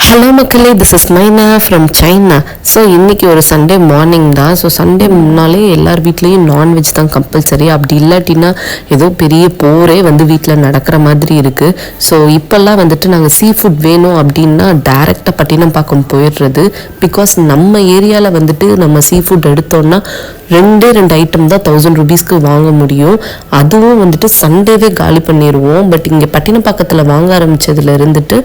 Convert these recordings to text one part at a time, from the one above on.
Hello மக்களே, this is மைனா from China. So இன்றைக்கி ஒரு சண்டே மார்னிங் தான். ஸோ சண்டே முன்னாலே எல்லார் வீட்லேயும் நான்வெஜ் தான் கம்பல்சரி. அப்படி இல்லாட்டினா ஏதோ பெரிய போரே வந்து வீட்டில் நடக்கிற மாதிரி இருக்குது. ஸோ இப்போல்லாம் வந்துட்டு நாங்கள் சீ ஃபுட் வேணும் அப்படின்னா டைரெக்டாக பட்டினப்பாக்கம் போயிடுறது. பிகாஸ் நம்ம ஏரியாவில் வந்துட்டு நம்ம சீ ஃபுட் எடுத்தோன்னா ரெண்டு ஐட்டம் தான் 1000 rupeesக்கு வாங்க முடியும். அதுவும் வந்துட்டு சண்டேவே காலி பண்ணிடுவோம். பட் இங்கே பட்டினப்பாக்கத்தில் வாங்க ஆரம்பித்ததுல இருந்துட்டு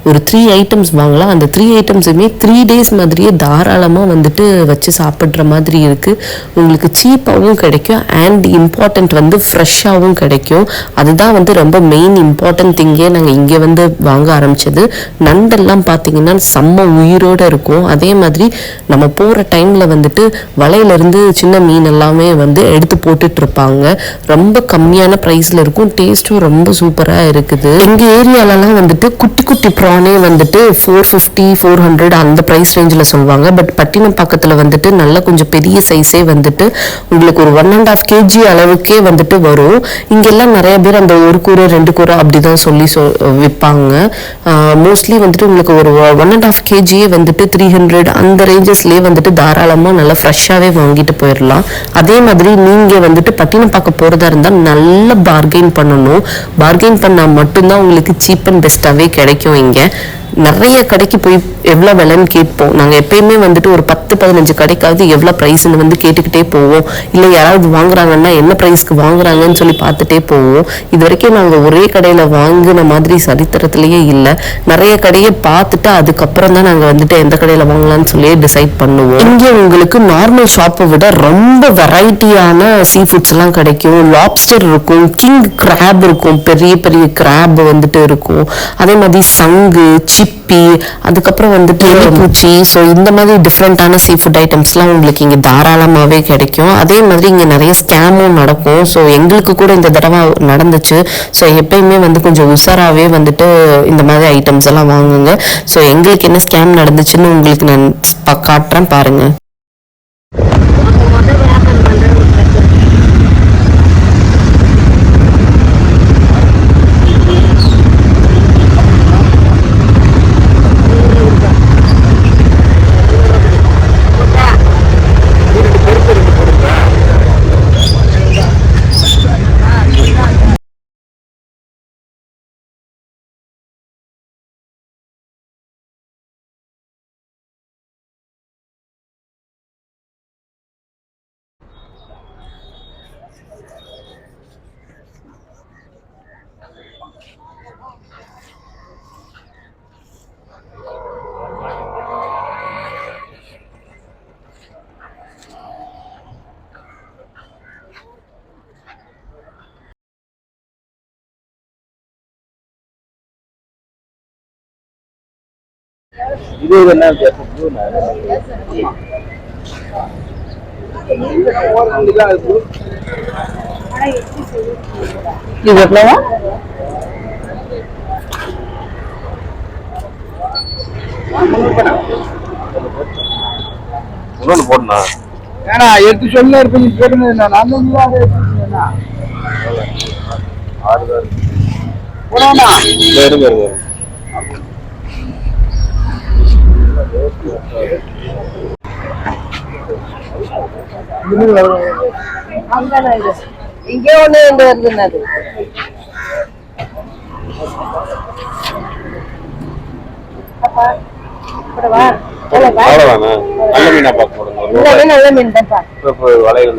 ஒரு 3 items வாங்கலாம். அந்த 3 ஐட்டம்ஸுமே 3 days மாதிரியே தாராளமாக வந்துட்டு வச்சு சாப்பிட்ற மாதிரி இருக்குது. உங்களுக்கு சீப்பாகவும் கிடைக்கும் அண்ட் இம்பார்ட்டண்ட் வந்து ஃப்ரெஷ்ஷாகவும் கிடைக்கும். அதுதான் வந்து ரொம்ப மெயின் இம்பார்ட்டன்ட் திங்கே நாங்கள் இங்கே வந்து வாங்க ஆரம்பித்தது. நண்டெல்லாம் பார்த்தீங்கன்னா செம்ம உயிரோடு இருக்கும். அதே மாதிரி நம்ம போகிற டைமில் வந்துட்டு வலையிலேருந்து சின்ன மீன் எல்லாமே வந்து எடுத்து போட்டுட்டு இருப்பாங்க. ரொம்ப கம்மியான ப்ரைஸில் இருக்கும். டேஸ்ட்டும் ரொம்ப சூப்பராக இருக்குது. எங்கள் ஏரியாலலாம் வந்துட்டு குட்டி குட்டி ப்ரானே வந்துட்டு 450 400 அந்த ப்ரைஸ் ரேஞ்சில் சொல்லுவாங்க. பட் பட்டினப்பாக்கத்தில் வந்துட்டு நல்ல கொஞ்சம் பெரிய சைஸே வந்துட்டு உங்களுக்கு ஒரு 1.5 kg அளவுக்கே வந்துட்டு வரும். இங்கெல்லாம் நிறைய பேர் அந்த ஒரு கூரை 2 கூரை அப்படி தான் சொல்லி விற்பாங்க. மோஸ்ட்லி வந்துட்டு உங்களுக்கு ஒரு 1.5 kg வந்துட்டு 300 அந்த ரேஞ்சஸ்லேயே வந்துட்டு தாராளமாக நல்லா ஃப்ரெஷ்ஷாகவே வாங்கிட்டு போயிடலாம். அதே மாதிரி நீங்கள் வந்துட்டு பட்டினப்பாக்கம் போகிறதா இருந்தால் நல்ல பார்கெயின் பண்ணணும். பார்கெயின் பண்ணால் மட்டும்தான் உங்களுக்கு சீப் அண்ட் பெஸ்ட்டாகவே கிடைக்கும். இங்கே நிறைய கடைக்கு போய் எவ்வளோ விலைன்னு கேட்போம். நாங்கள் எப்பயுமே வந்துட்டு ஒரு 10-15 கடைக்காவது எவ்வளோ ப்ரைஸ்ன்னு வந்து கேட்டுக்கிட்டே போவோம். இல்லை யாராவது வாங்குறாங்கன்னா என்ன ப்ரைஸ்க்கு வாங்குறாங்கன்னு சொல்லி பார்த்துட்டே போவோம். இது வரைக்கும் நாங்கள் ஒரே கடையில் வாங்கின மாதிரி சரித்திரத்திலேயே இல்லை. நிறைய கடையை பார்த்துட்டு அதுக்கப்புறம் தான் நாங்கள் வந்துட்டு எந்த கடையில் வாங்கலாம்னு சொல்லி டிசைட் பண்ணுவோம். இங்கே உங்களுக்கு நார்மல் ஷாப்பை விட ரொம்ப வெரைட்டியான சீ ஃபுட்ஸ் எல்லாம் கிடைக்கும். லாப்ஸ்டர் இருக்கும், கிங் கிராப் இருக்கும், பெரிய பெரிய கிராப் வந்துட்டு இருக்கும். அதே மாதிரி சங்கு, சிப்பி, அதுக்கப்புறம் வந்துட்டு பூச்சி. ஸோ இந்த மாதிரி டிஃப்ரெண்ட்டான சீ ஃபுட் ஐட்டம்ஸ்லாம் உங்களுக்கு இங்கே தாராளமாகவே கிடைக்கும். அதே மாதிரி இங்கே நிறைய ஸ்கேமும் நடக்கும். ஸோ எங்களுக்கு கூட இந்த தடவை நடந்துச்சு. ஸோ எப்பயுமே வந்து கொஞ்சம் உஷாராகவே வந்துட்டு இந்த மாதிரி ஐட்டம்ஸ் எல்லாம் வாங்குங்க. ஸோ எங்களுக்கு என்ன ஸ்கேம் நடந்துச்சுன்னு உங்களுக்கு நான் காட்டுறேன் பாருங்கள். இது என்ன இது எவ்வளவா? போடனா ஏன்னா எடுத்து சொல்ல இருப்பீங்க கேட்டு நான் போனா இருங்க இங்கே ஒண்ணு வருதுன்னது நல்ல மீனா பார்க்க நல்ல மீன் தான்.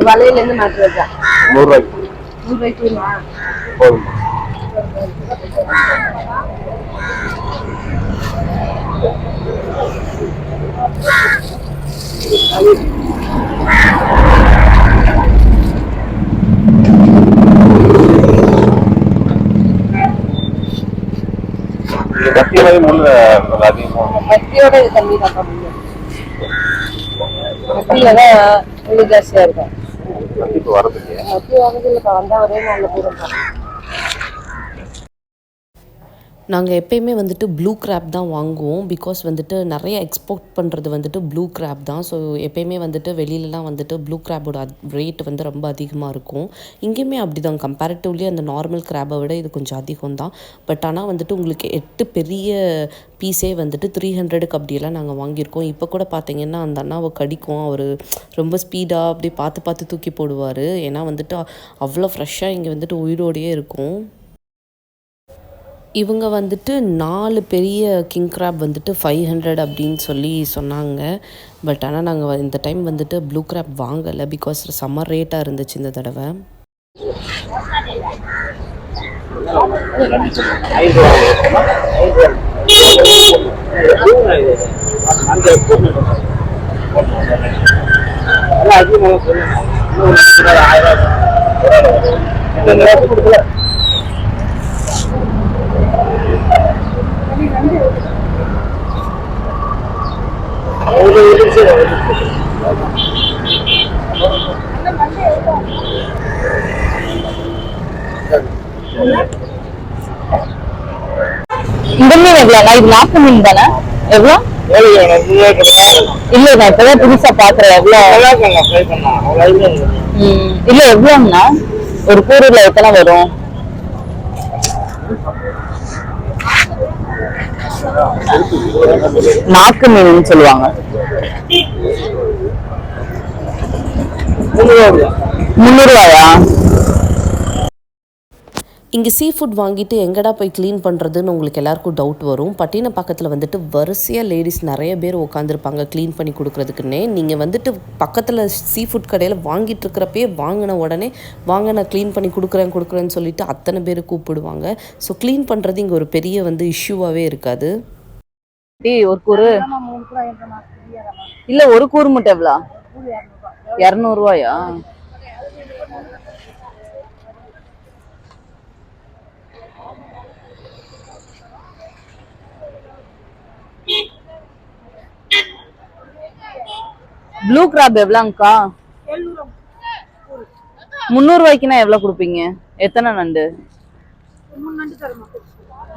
வலையில இருந்து மாட்டுறதா 100 ரூபாய்க்கு போதும். மத்தியோட தண்ணி தான் மத்தியிலதான் ஜாஸ்தியா இருக்கும். மத்தி வரது இல்லப்பா, வந்தா ஒரே நாள்ல போதும். நாங்கள் எப்பயுமே வந்துட்டு ப்ளூ கிராப் தான் வாங்குவோம். பிகாஸ் வந்துட்டு நிறைய எக்ஸ்போர்ட் பண்ணுறது வந்துட்டு ப்ளூ கிராப் தான். ஸோ எப்பயுமே வந்துட்டு வெளியிலலாம் வந்துட்டு ப்ளூ கிராப்போட ரேட் வந்து ரொம்ப அதிகமாக இருக்கும். இங்கேயுமே அப்படி தான், கம்பேரிட்டிவ்லி அந்த நார்மல் கிராப்பை விட இது கொஞ்சம் அதிகம் தான். பட் ஆனால் வந்துட்டு உங்களுக்கு 8 பெரிய பீஸே வந்துட்டு 300க்கு அப்படியெல்லாம் நாங்கள் வாங்கியிருக்கோம். இப்போ கூட பார்த்தீங்கன்னா அந்த அண்ணாவை கடிக்கும், அவர் ரொம்ப ஸ்பீடாக அப்படி பார்த்து பார்த்து தூக்கி போடுவார். ஏன்னா வந்துட்டு அவ்வளோ ஃப்ரெஷ்ஷாக இங்கே வந்துட்டு உயிரோடையே இருக்கும். இவங்க வந்துட்டு 4 பெரிய கிங் கிராப் வந்துட்டு 500 அப்படின்னு சொல்லி சொன்னாங்க. பட் ஆனால் நாங்கள் இந்த டைம் வந்துட்டு ப்ளூ கிராப் வாங்கலை. பிகாஸ் சம்மர் ரேட்டாக இருந்துச்சு இந்த தடவை. இந்த மீன் எவ்வளோண்ணா? இது நாக்கு மீன் தானே? எவ்வளோ? இல்ல நான் இப்பதான் புதுசா பாக்குறேன். எவ்வளோ? இல்ல எவ்வளோங்கண்ணா? ஒரு கூறுல எத்தனை வரும்? நாக்கு மீன் சொல்லுவாங்க. 300 ரூபாயா? இங்கே சீ ஃபுட் வாங்கிட்டு எங்கடா போய் க்ளீன் பண்ணுறதுன்னு உங்களுக்கு எல்லாருக்கும் டவுட் வரும். பட்டினப்பாக்கத்தில் வந்துட்டு வரிசையாக லேடிஸ் நிறைய பேர் உட்காந்துருப்பாங்க க்ளீன் பண்ணி கொடுக்குறதுக்குன்னே. நீங்கள் வந்துட்டு பக்கத்தில் சீ ஃபுட் கடையில் வாங்கிட்டு இருக்கிறப்பே வாங்கின உடனே வாங்க நான் க்ளீன் பண்ணி கொடுக்குறேன்னு சொல்லிட்டு அத்தனை பேர் கூப்பிடுவாங்க. ஸோ க்ளீன் பண்ணுறது இங்கே ஒரு பெரிய வந்து இஷ்யூவாகவே இருக்காது. ஒரு கூறு இல்ல, ஒரு கூறு மட்டும் எவ்வளோ? 200 ரூபாயா? Blue graph எவ்வளோங்கக்கா? 300 ரூபாய்க்குன்னா எவ்வளவு கொடுப்பீங்க? எத்தனை நண்டு?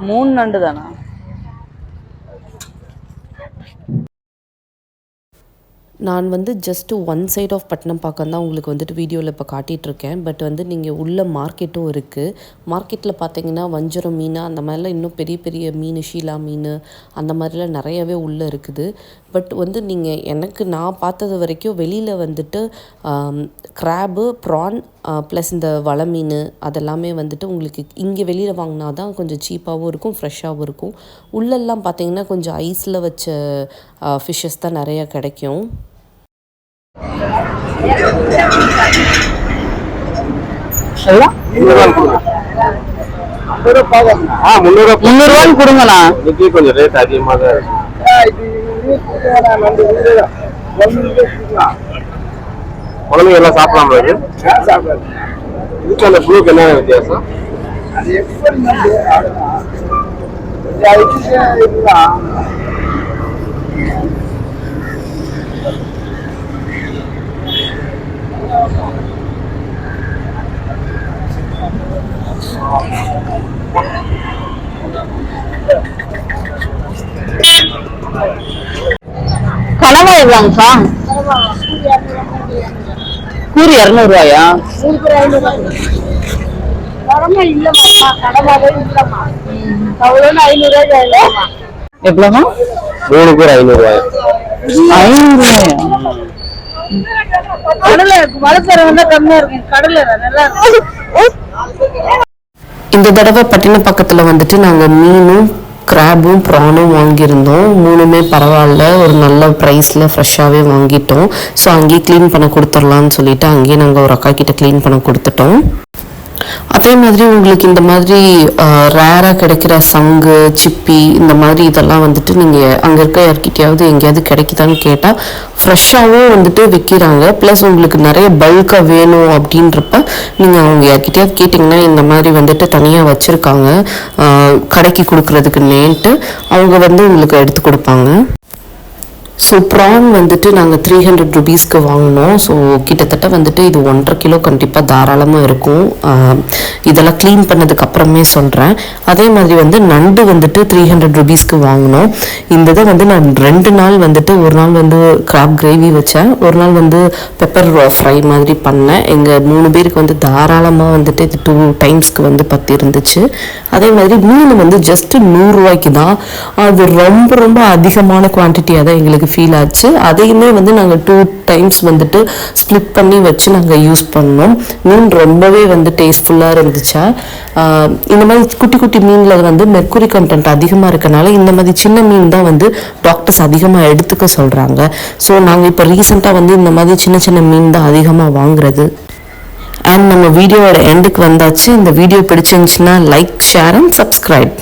3 நண்டு தானா? நான் வந்து just one side of Pattinapakkam தான் உங்களுக்கு வந்துட்டு வீடியோவில் இப்போ காட்டிகிட்ருக்கேன். பட் வந்து நீங்கள் உள்ள மார்க்கெட்டும் இருக்குது. மார்க்கெட்டில் பார்த்தீங்கன்னா வஞ்சரம் மீன் அந்த மாதிரிலாம் இன்னும் பெரிய பெரிய மீன், ஷீலா மீன் அந்த மாதிரிலாம் நிறையவே உள்ளே இருக்குது. பட் வந்து நீங்கள் நான் பார்த்தது வரைக்கும் வெளியில் வந்துட்டு கிராபு, ப்ரான் ப்ளஸ் இந்த வலை மீன் அதெல்லாமே வந்துட்டு உங்களுக்கு இங்கே வெளியில் வாங்கினா தான் கொஞ்சம் சீப்பாகவும் இருக்கும், ஃப்ரெஷ்ஷாகவும் இருக்கும். உள்ளெல்லாம் பார்த்தீங்கன்னா கொஞ்சம் ஐஸில் வச்ச ஃபிஷ்ஷஸ் தான் நிறையா கிடைக்கும். 300 ரூபான்னு கொடுங்கண்ணா. கொஞ்சம் ரேட் அதிகமாக தான் இருக்கு. குழந்தைங்க எல்லாம் சாப்பிடலாமா? இதுக்கு அந்த ப்ளூக்கு என்ன வித்தியாசம்? கனவா எவ்வளோங்கக்கா? கூறு 200 ரூபாயா? எவ்வளோமா? 3 கூறு 500 ரூபாய். 500 ரூபாயா? இந்த தடவை பட்டினப்பாக்கத்தில் வந்துட்டு நாங்கள் மீனும் கிராபும் ப்ரானும் வாங்கியிருந்தோம். 3மே பரவாயில்ல, ஒரு நல்ல ப்ரைஸில் ஃப்ரெஷ்ஷாகவே வாங்கிட்டோம். ஸோ அங்கேயே க்ளீன் பண்ண கொடுத்துடலான்னு சொல்லிட்டு அங்கேயே நாங்கள் ஒரு அக்கா கிட்ட க்ளீன் பண்ண கொடுத்துட்டோம். அதே மாதிரி உங்களுக்கு இந்த மாதிரி ரேராக கிடைக்கிற சங்கு, சிப்பி இந்த மாதிரி இதெல்லாம் வந்துட்டு நீங்கள் அங்கே இருக்க யார்கிட்டையாவது எங்கேயாவது கிடைக்குதான்னு கேட்டால் ஃப்ரெஷ்ஷாகவும் வந்துட்டு விற்கிறாங்க. ப்ளஸ் உங்களுக்கு நிறைய பல்காக வேணும் அப்படின்றப்ப நீங்கள் அவங்க யார்கிட்டையாவது கேட்டிங்கன்னா இந்த மாதிரி வந்துட்டு தனியாக வச்சுருக்காங்க கடைக்கு கொடுக்குறதுக்கு நேன்ட்டு அவங்க வந்து உங்களுக்கு எடுத்து கொடுப்பாங்க. ஸோ ப்ரான் வந்துட்டு நாங்கள் 300 ருபீஸ்க்கு வாங்கினோம். ஸோ கிட்டத்தட்ட வந்துட்டு இது 1.5 கிலோ கண்டிப்பாக தாராளமாக இருக்கும். இதெல்லாம் க்ளீன் பண்ணதுக்கு அப்புறமே சொல்கிறேன். அதே மாதிரி வந்து நண்டு வந்துட்டு 300 ருபீஸ்க்கு வாங்கினோம். இந்த இதை வந்து நான் 2 நாள் வந்துட்டு, ஒரு நாள் வந்து கிராப் கிரேவி வச்சேன், ஒரு நாள் வந்து பெப்பர் ஃப்ரை மாதிரி பண்ணேன். எங்கள் 3 பேருக்கு வந்து தாராளமாக வந்துட்டு இது 2 டைம்ஸ்க்கு வந்து பற்றி இருந்துச்சு. அதே மாதிரி மீன் வந்து ஜஸ்ட் 100 ரூபாய்க்கு தான். அது ரொம்ப ரொம்ப அதிகமான குவான்டிட்டியாக தான் எங்களுக்கு ஃபீல் ஆச்சு. அதையுமே வந்து நாங்கள் 2 டைம்ஸ் வந்துட்டு ஸ்ப்ளிட் பண்ணி வச்சு நாங்கள் யூஸ் பண்ணோம். மீன் ரொம்பவே வந்து டேஸ்ட்ஃபுல்லாக இருந்துச்சா. இந்த மாதிரி குட்டி குட்டி மீனில் வந்து மெர்க்குரி கண்டென்ட் அதிகமாக இருக்கனால இந்த மாதிரி சின்ன மீன் தான் வந்து டாக்டர்ஸ் அதிகமாக எடுத்துக்க சொல்கிறாங்க. ஸோ நாங்கள் இப்போ ரீசெண்டாக வந்து இந்த மாதிரி சின்ன சின்ன மீன் தான் அதிகமாக வாங்குறது. அண்ட் நம்ம வீடியோவோட எண்டுக்கு வந்தாச்சு. இந்த வீடியோ பிடிச்சிருந்துச்சுன்னா லைக், ஷேர் அண்ட் சப்ஸ்கிரைப்.